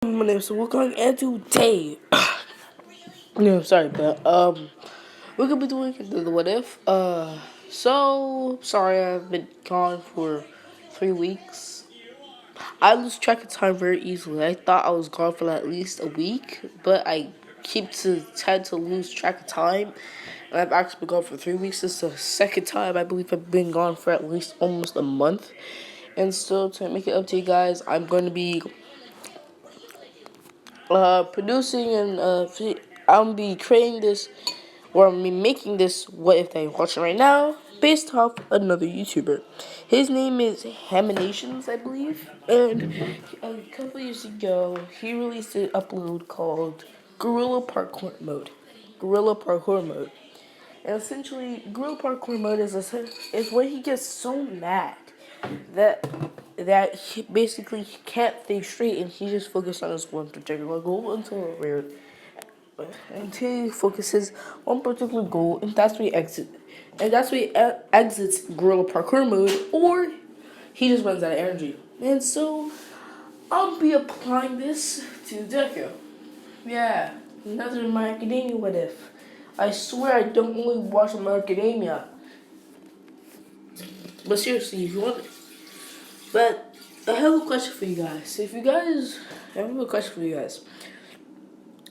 My name is Wukong, and today, no, sorry, but we're gonna be doing the what if. So sorry I've been gone for 3 weeks. I lose track of time very easily. I thought I was gone for at least a week, but I tend to lose track of time. And I've actually been gone for 3 weeks. This is the second time I believe I've been gone for at least almost a month. And so to make it up to you guys, I'm going to be producing and I'll be creating this, or I'm making this what if that you're watching right now, based off another YouTuber. His name is Haminations, I believe, and a couple years ago he released an upload called Guerrilla Parkour Mode. Guerrilla Parkour Mode. And essentially, Guerrilla Parkour Mode is when he gets so mad that he basically can't think straight, and he just focuses on his one particular goal until he focuses on particular goal, and that's where he exits. And that's where he exits Guerrilla Parkour Mode, or he just runs out of energy. And so I'll be applying this to Deku. Yeah, another My Academia what if. I swear I don't only watch My Academia. But seriously, if you want, but I have a question for you guys. I have a question for you guys.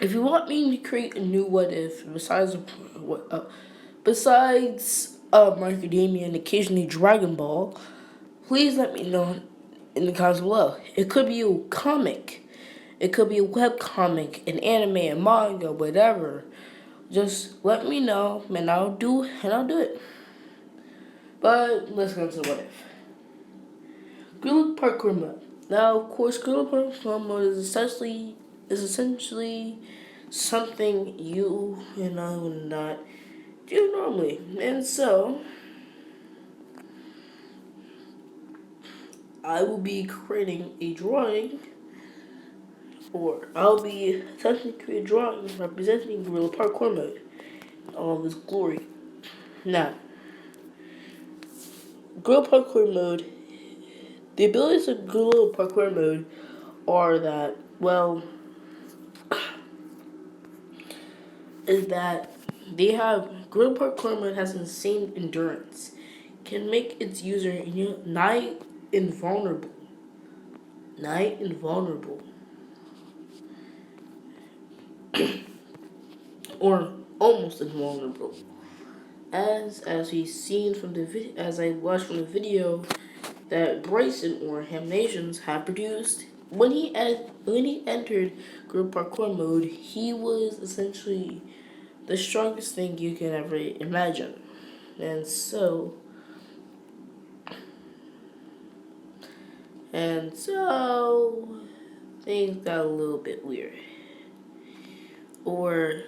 If you want me to create a new what if besides Macadamia and occasionally Dragon Ball, please let me know in the comments below. It could be a comic, it could be a web comic, an anime, a manga, whatever. Just let me know, and I'll do it. But let's go to the what if. Guerrilla Parkour Mode. Now, of course, Guerrilla Parkour Mode is essentially something you and I would not do normally. And so, I will be creating a drawing, or I'll be attempting to create a drawing representing Guerrilla Parkour Mode in all of its glory. Now, Guerrilla Parkour Mode, the abilities of Guerrilla Parkour Mode are that, well, is that they have Guerrilla Parkour Mode has insane endurance, can make its user nigh invulnerable, or almost invulnerable. As we've seen from the as I watched from the video that Bryson or Ham Nations had produced. When he entered Group Parkour Mode, he was essentially the strongest thing you can ever imagine. And so things got a little bit weird. Or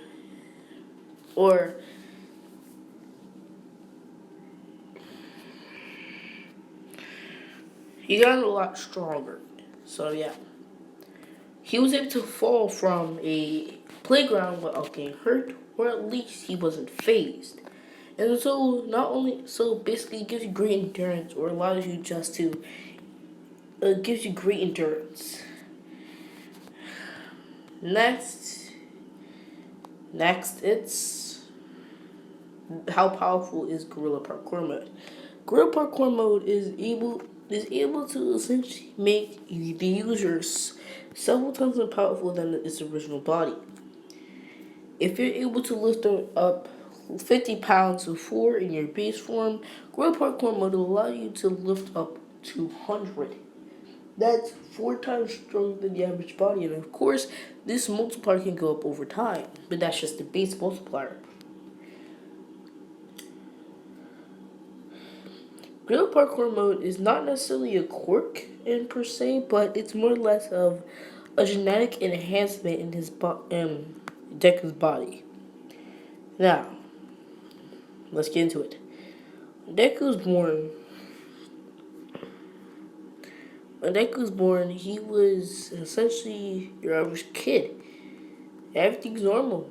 he got a lot stronger. So yeah. He was able to fall from a playground without getting hurt, or at least he wasn't phased. And so basically it gives you great endurance, or allows you just to gives you great endurance. Next, it's how powerful is Guerrilla Parkour Mode. Guerrilla Parkour Mode is able to essentially make the users several times more powerful than its original body. If you're able to lift up 50 pounds of 4 in your base form, Guerrilla Parkour Mode will allow you to lift up 200. That's 4 times stronger than the average body, and of course, this multiplier can go up over time, but that's just the base multiplier. Guerrilla Parkour Mode is not necessarily a quirk in per se, but it's more or less of a genetic enhancement in Deku's body. Now, let's get into it. When Deku was born, he was essentially your average kid. Everything's normal.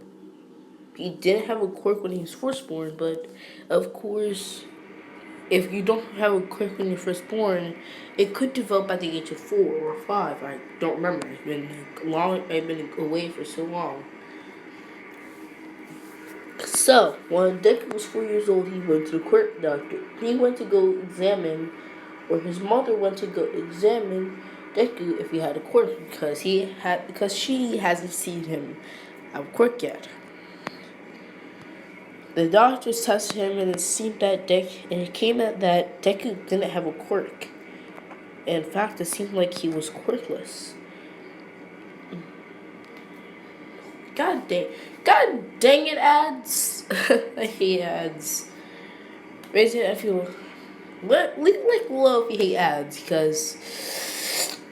He didn't have a quirk when he was first born, but of course, if you don't have a quirk when you're first born, it could develop at the age of 4 or 5. I don't remember. It's been long. I've been away for so long. So when Deku was 4 years old, he went to the quirk doctor. He went to go examine, or his mother went to go examine Deku if he had a quirk because she hasn't seen him have a quirk yet. The doctors tested him and it came out that Deku didn't have a quirk. In fact, it seemed like he was quirkless. God dang it, ads! I hate ads. Raise it if you leave below if you hate ads because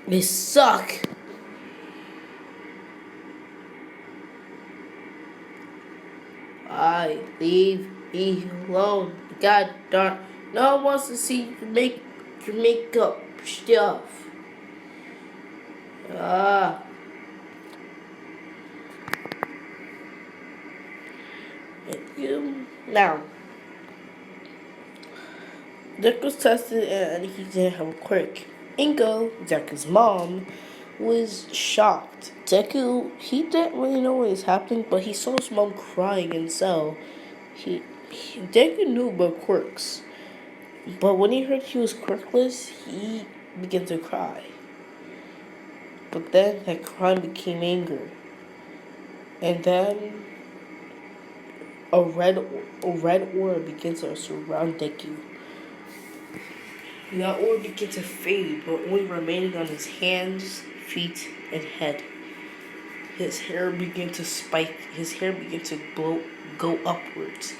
they suck. Leave me alone. God darn, no one wants to see you make your makeup stuff. Now, Deku was tested and he didn't have a quirk. Inko, Deku's mom, was shocked. He didn't really know what was happening, but he saw his mom crying, and so Deku knew about quirks. But when he heard he was quirkless, he began to cry. But then that cry became anger. And then a red aura began to surround Deku. That aura began to fade, but only remaining on his hands, feet, and head. His hair began to spike. His hair began to go upwards.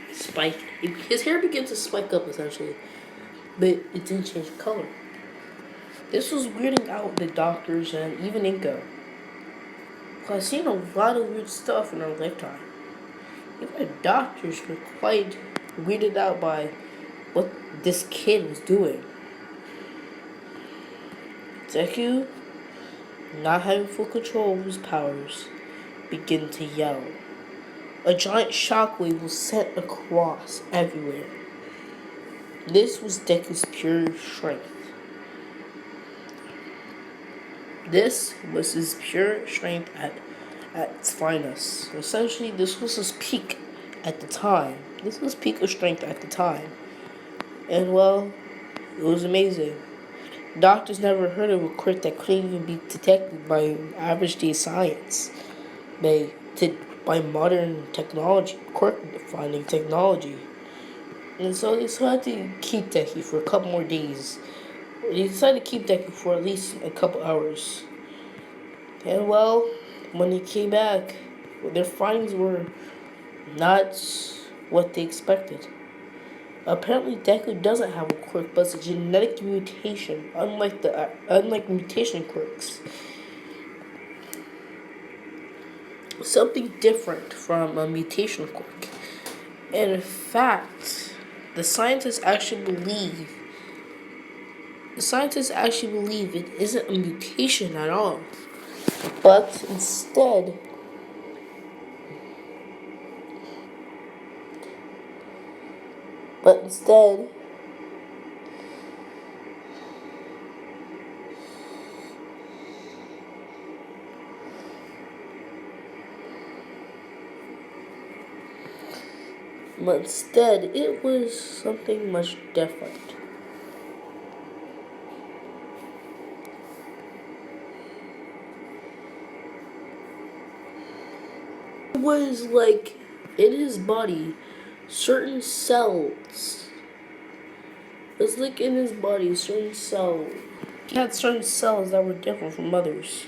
His hair began to spike up, essentially. But it didn't change color. This was weirding out the doctors and even Inko. I've seen a lot of weird stuff in our lifetime. Even the doctors were quite weirded out by what this kid was doing. Deku, not having full control of his powers, began to yell. A giant shockwave was sent across everywhere. This was Deku's pure strength. This was his pure strength at its finest. Essentially, this was his peak at the time. This was peak of strength at the time. And well, it was amazing. Doctors never heard of a quirk that couldn't even be detected by average day science. By modern technology, quirk finding technology. And so they decided to keep Deku for a couple more days. They decided to keep Deku for at least a couple hours. And well, when he came back, their findings were not what they expected. Apparently, Deku doesn't have a quirk, but it's a genetic mutation, unlike mutation quirks. Something different from a mutation quirk. And in fact, the scientists actually believe it isn't a mutation at all, but instead it was something much different. It was like in his body, certain cells. It's like in his body, certain cells. He had certain cells that were different from others.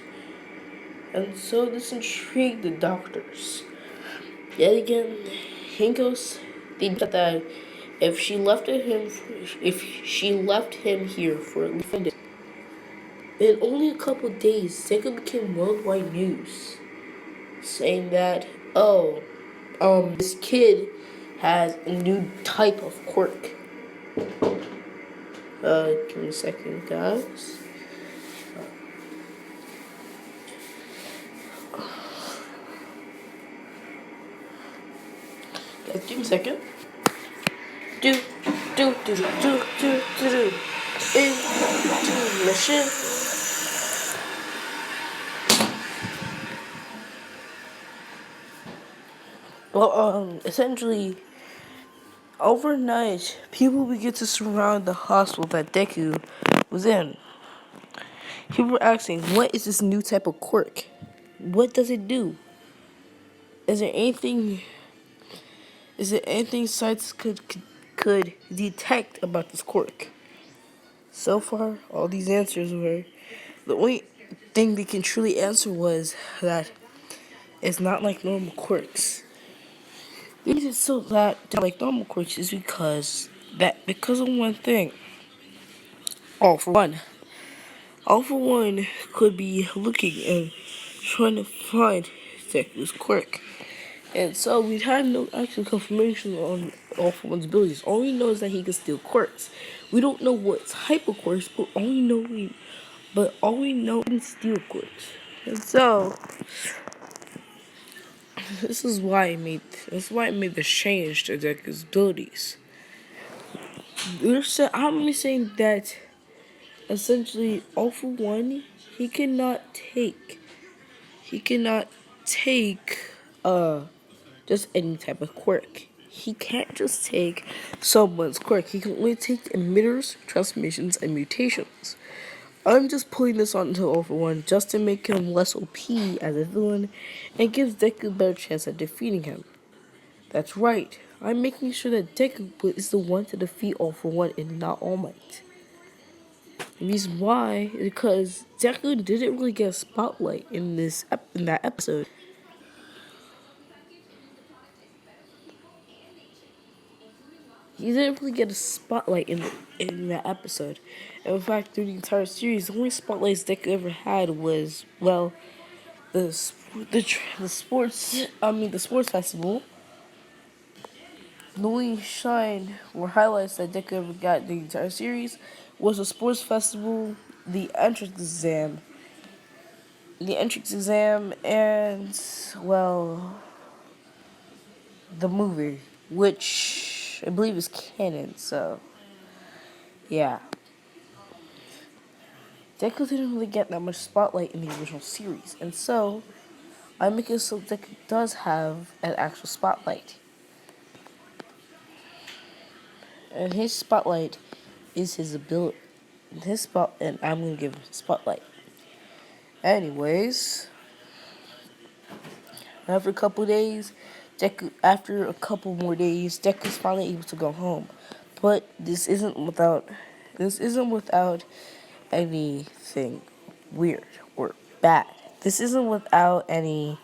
And so this intrigued the doctors. Yet again, they said that if she left him here for at least 1 day, in only a couple of days, Deku became worldwide news, saying that, this kid has a new type of quirk. Give me a second, guys. Give me a second. Into mission. Well, essentially, overnight, people begin to surround the hospital that Deku was in. People were asking, what is this new type of quirk? What does it do? Is there anything? Is there anything science could detect about this quirk? So far, all these answers were the only thing they can truly answer was that it's not like normal quirks. The reason it's so that they're like normal quirks is because of one thing. All for one. All for one could be looking and trying to find Deku's quirk. And so we had no actual confirmation on All for One's abilities. All we know is that he can steal quirks. We don't know what type of quirks, but all we know he can steal quirks. And so this is why I made this change to Deku's abilities. I'm saying that essentially All for One, he cannot take just any type of quirk. He can't just take someone's quirk. He can only take emitters, transformations, and mutations. I'm just putting this onto All for One just to make him less OP as a villain and gives Deku a better chance at defeating him. That's right. I'm making sure that Deku is the one to defeat All for One and not All Might. The reason why is because Deku didn't really get a spotlight in that episode. He didn't really get a spotlight in that episode. And in fact, through the entire series, the only spotlights Deku ever had was the sports festival. The only shine or highlights that Deku ever got in the entire series was the sports festival, the entrance exam, and the movie, which I believe is canon. So yeah. Deku didn't really get that much spotlight in the original series, and so I make it so Deku does have an actual spotlight. And his spotlight is his ability. And I'm gonna give him a spotlight. Anyways, after a couple more days, Deku's finally able to go home. But this isn't without anything weird or bad. This isn't without any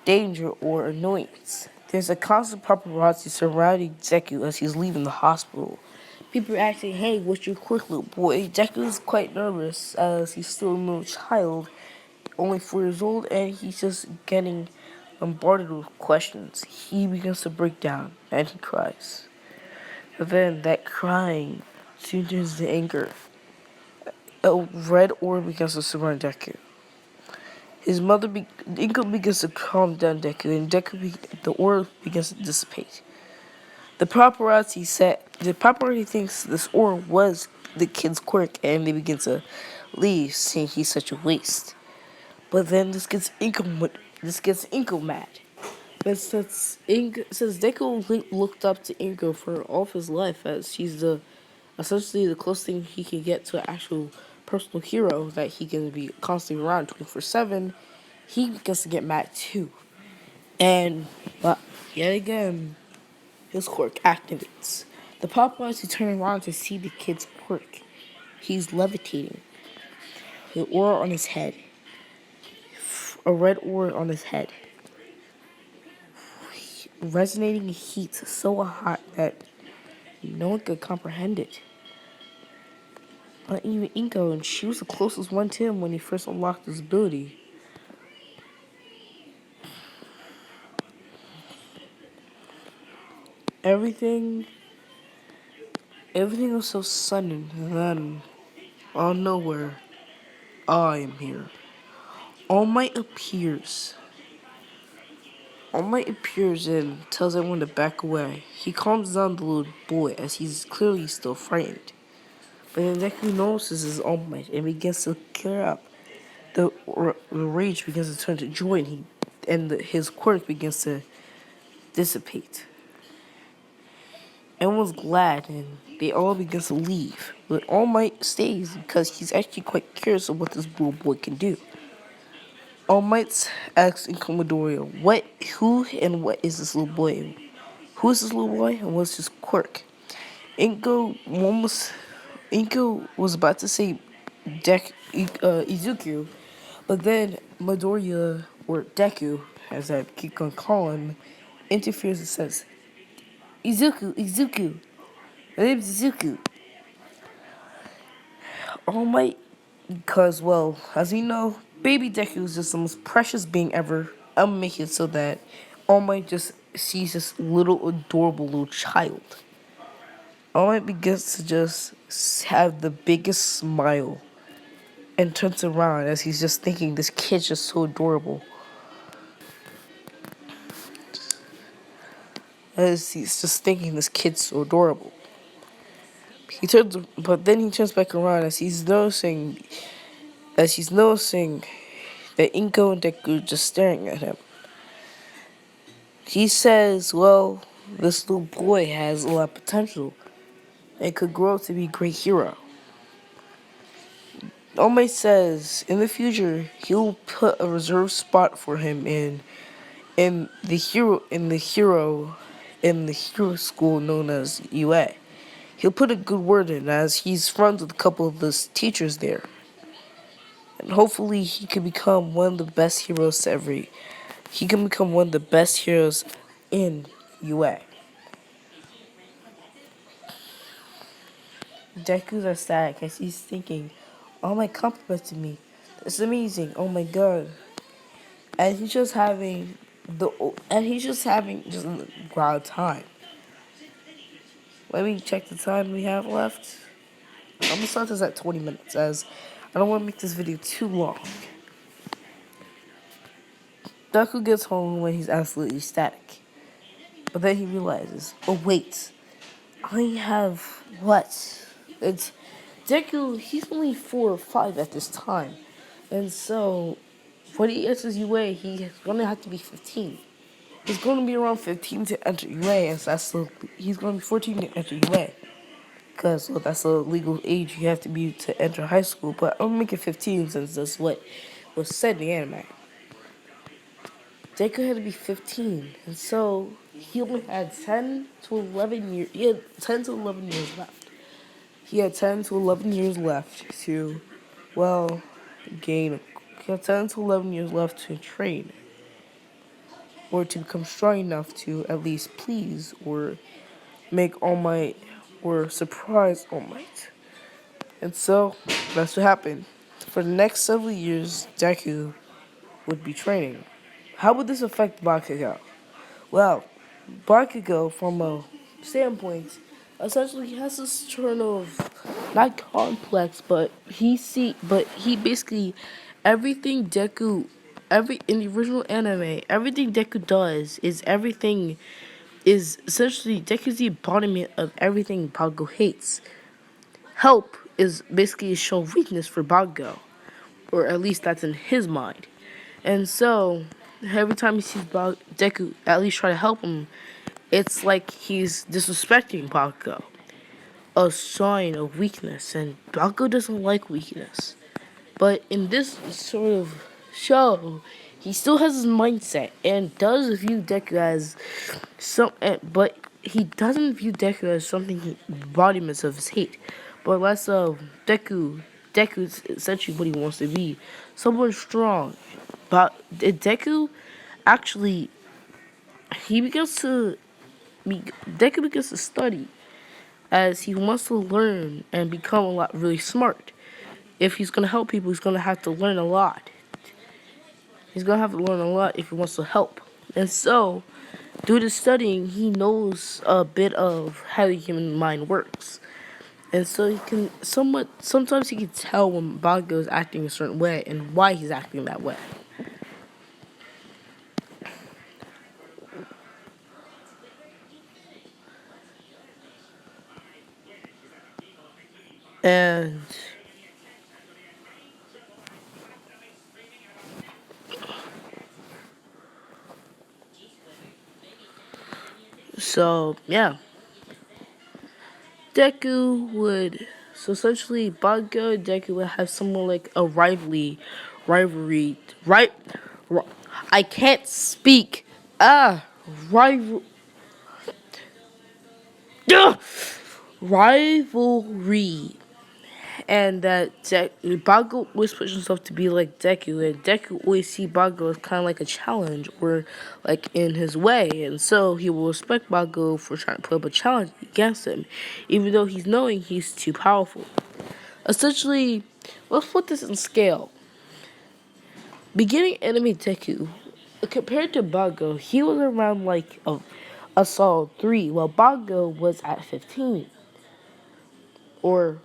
danger or annoyance. There's a constant paparazzi surrounding Deku as he's leaving the hospital. People are asking, hey, what's your quirk, little boy? Deku's quite nervous as he's still a little child, only 4 years old, and he's just getting bombarded with questions. He begins to break down and he cries. But then that crying soon turns to anger. A red orb begins to surround Deku. His mother, Inko begins to calm down Deku, and the orb begins to dissipate. The paparazzi thinks this orb was the kid's quirk, and they begin to leave, saying he's such a waste. But then this gets Inko mad. But since Deku looked up to Inko for all of his life, as she's essentially the closest thing he can get to an actual personal hero that he can be constantly around 24/7, he begins to get mad too. But yet again, his quirk activates. The paparazzi turn around to see the kid's quirk. He's levitating. The aura on his head. A red aura on his head. Resonating heat so hot that no one could comprehend it. But even Inko, and she was the closest one to him when he first unlocked his ability. Everything was so sudden, and then, out of nowhere, I am here. All Might appears. All Might appears and tells everyone to back away. He calms down the little boy as he's clearly still frightened. But then Deku notices his All Might and begins to clear up. The rage begins to turn to joy, his quirk begins to dissipate. Everyone's glad, and they all begin to leave. But All Might stays because he's actually quite curious of what this little boy can do. All Might asks Inko Midoriya, what is this little boy? Who is this little boy, and what's his quirk? Inko almost, Inko was about to say Izuku, but then Midoriya, or Deku, as I keep on calling him, interferes and says, Izuku, my name's Izuku. All Might, because, well, as we know, baby Deku is just the most precious being ever. I'm making it so that All Might just sees this little adorable little child. All Might begins to just have the biggest smile and turns around as he's just thinking this kid's just so adorable. As he's just thinking this kid's so adorable. But then he turns back around as he's noticing that Inko and Deku are just staring at him. He says, well, this little boy has a lot of potential and could grow up to be a great hero. All Might says in the future he'll put a reserved spot for him in the hero school known as UA. He'll put a good word in as he's friends with a couple of the teachers there. And hopefully he can become one of the best heroes he can become one of the best heroes in UA. Deku's ecstatic as he's thinking, "Oh my complimented me. That's amazing. Oh my god." And he's just having just a wild time. Let me check the time we have left. I'm gonna start this at 20 minutes as I don't want to make this video too long. Deku gets home when he's absolutely ecstatic. But then he realizes, oh wait, I have what? It's Deku, he's only 4 or 5 at this time. And so, when he enters UA, he's gonna have to be 15. He's gonna be around 15 to enter UA, and he's gonna be 14 to enter UA. Because, well, that's the legal age you have to be to enter high school, but I'm gonna make it 15 since that's what was said in the anime. Deku had to be 15, and so he only had 10 to 11 years. He had 10 to 11 years left. He had 10 to 11 years left to, well, gain. He had 10 to 11 years left to train, or to become strong enough to at least please or make All Might or surprise All Might. And so that's what happened. For the next several years, Deku would be training. How would this affect Bakugo? Well, Bakugo, from a standpoint, essentially has this sort of not complex, but he basically in the original anime, everything Deku does is essentially Deku's the embodiment of everything Bakugo hates. Help is basically a show of weakness for Bakugo, or at least that's in his mind. And so, every time he sees Deku at least try to help him, it's like he's disrespecting Bakugo. A sign of weakness, and Bakugo doesn't like weakness. But in this sort of show, he still has his mindset and does view Deku as but he doesn't view Deku as something embodiments of his hate, but less of Deku. Deku's essentially what he wants to be, someone strong. But Deku actually he begins to Deku begins to study as he wants to learn and become a lot really smart. If he's gonna help people, he's gonna have to learn a lot. He's gonna have to learn a lot if he wants to help. And so, due to studying, he knows a bit of how the human mind works. And so he can sometimes he can tell when Bakugo is acting a certain way and why he's acting that way. And so, yeah. Deku would, so essentially, Bago and Deku would have somewhat like a rivalry, right? I can't speak. Rival, rivalry. And that Bago always pushed himself to be like Deku, and Deku always see Bago as kind of like a challenge or like in his way, and so he will respect Bago for trying to put up a challenge against him, even though he's knowing he's too powerful. Essentially, let's put this in scale. Beginning enemy Deku, compared to Bago, he was around like a solid 3, while Bago was at 15, or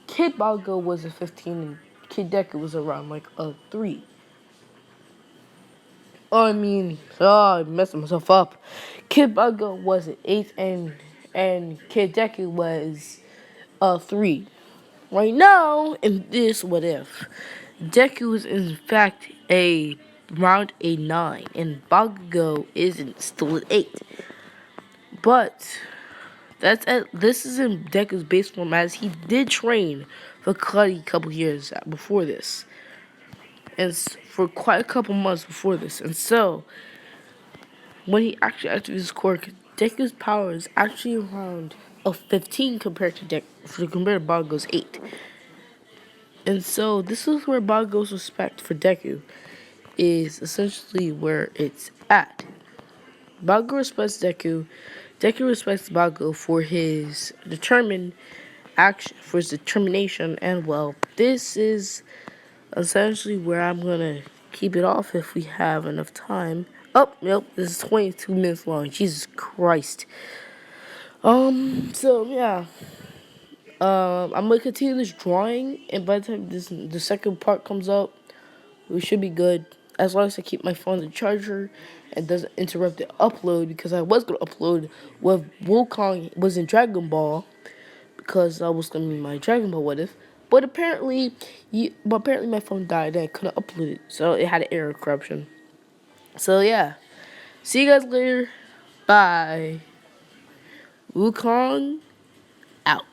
Kid Bago was a 15 and Kid Deku was around like a 3. I messed myself up. Kid Bago was an 8 and Kid Deku was a 3. Right now, in this what if, Deku is in fact around a 9 and Bago isn't still at 8. But this is in Deku's base form, as he did train for quite a couple years before this, and for quite a couple months before this. And so, when he actually activates his quirk, Deku's power is actually around a 15 compared to Bago's 8. And so, this is where Bago's respect for Deku is essentially where it's at. Bago respects Deku. Deku respects Bago for his determination, and well, this is essentially where I'm gonna keep it off if we have enough time. Oh, nope, this is 22 minutes long. Jesus Christ. So yeah. I'm gonna continue this drawing, and by the time the second part comes out, we should be good. As long as I keep my phone on the charger and doesn't interrupt the upload, because I was gonna upload what Wukong was in Dragon Ball, because that was gonna be my Dragon Ball what if. But apparently my phone died and I couldn't upload it, so it had an error corruption. So yeah, see you guys later. Bye. Wukong out.